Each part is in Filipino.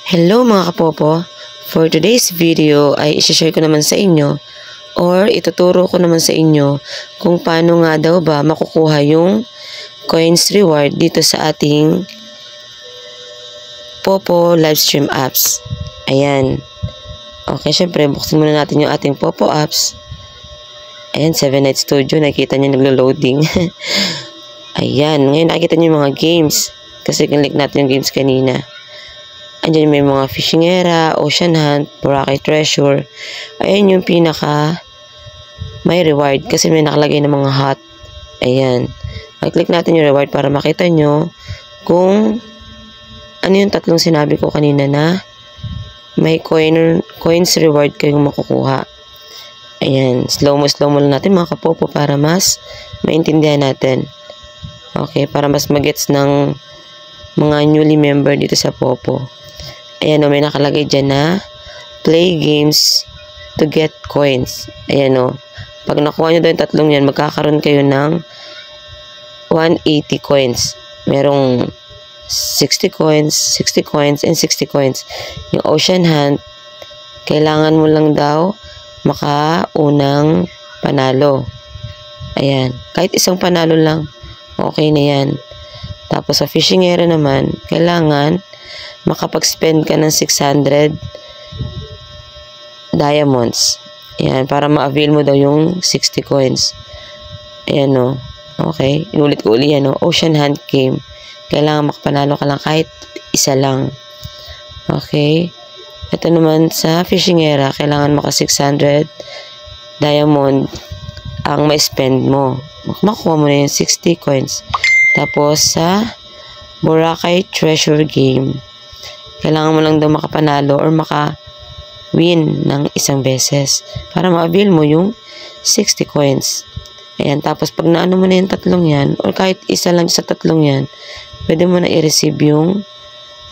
Hello mga kapopo! For today's video ay isi-share ko naman sa inyo or ituturo ko naman sa inyo kung paano nga daw ba makukuha yung coins reward dito sa ating Popo Livestream apps. Ayan. Okay, syempre buksan muna natin yung ating Popo apps. Ayan, 7 Night Studio. Nakikita nyo naglo-loading. Ayan, ngayon nakikita nyo yung mga games. Kasi kinlik natin yung games kanina. Andiyan may mga fishing era, ocean hunt, Boracay treasure. Ayan yung pinaka may reward kasi may nakalagay ng mga hot. Ayan. I-click natin yung reward para makita nyo kung ano yung tatlong sinabi ko kanina na may coins reward kayong makukuha. Ayan. Slow mo lang natin mga kapopo para mas maintindihan natin. Okay. Para mas magets ng mga newly member dito sa Popo. Ayan o, may nakalagay dyan na play games to get coins. Ayan o. Pag nakuha nyo daw yung tatlong yan, magkakaroon kayo ng 180 coins. Merong 60 coins, and 60 coins. Yung ocean hunt, kailangan mo lang daw makaunang panalo. Ayan. Kahit isang panalo lang, okay na yan. Tapos sa fishing area naman, kailangan makapag-spend ka ng 600 diamonds. Ayan, para ma-avail mo daw yung 60 coins. Ayan o. Okay. Inulit ko uli yan o. Ocean hunt game. Kailangan makapanalo ka lang kahit isa lang. Okay. Ito naman sa fishing area, kailangan maka 600 diamond ang ma-spend mo. Makuha mo na yung 60 coins. Tapos sa Boracay treasure game, kailangan mo lang daw makapanalo or maka-win ng isang beses para ma-avail mo yung 60 coins. Ayan, tapos pag naano mo na yung tatlong yan, or kahit isa lang sa tatlong yan, pwede mo na i-receive yung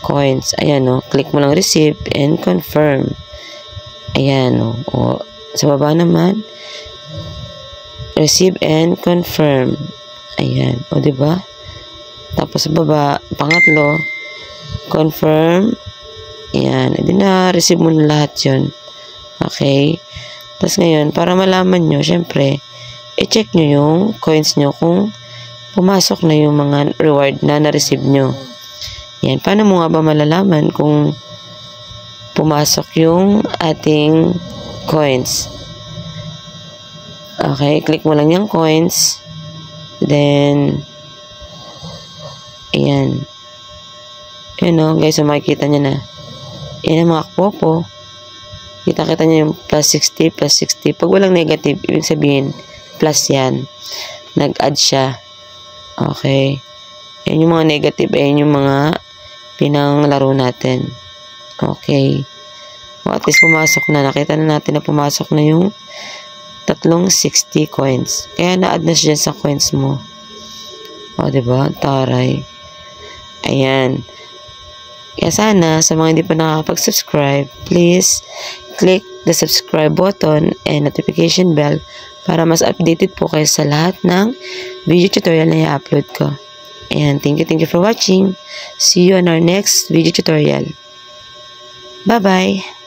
coins. Ayan o, click mo lang receive and confirm. Ayan o, sa baba naman, receive and confirm. Ayan, o diba? Tapos sa baba, pangatlo, confirm. Ayan. Hindi na-receive mo na lahat yun. Okay. Tapos ngayon, para malaman nyo, syempre, i-check nyo yung coins nyo kung pumasok na yung mga reward na na-receive nyo. Ayan. Paano mo nga ba malalaman kung pumasok yung ating coins? Okay. Click mo lang yung coins. Then, ayan. Ayan o, guys, so makikita nyo na. Ayan ang mga kapopo. Kita-kita nyo yung plus 60, plus 60. Pag walang negative, ibig sabihin, plus yan. Nag-add siya. Okay. Ayan yung mga negative. Ayan yung mga pinanglaro natin. Okay. O, at least pumasok na. Nakita na natin na pumasok na yung tatlong 60 coins. Kaya na-add na siya sa coins mo. O, diba? Taray. Ayan. Kaya sana, sa mga hindi pa nakakapag-subscribe, please click the subscribe button and notification bell para mas updated po kayo sa lahat ng video tutorial na i-upload ko. And thank you for watching. See you on our next video tutorial. Bye-bye!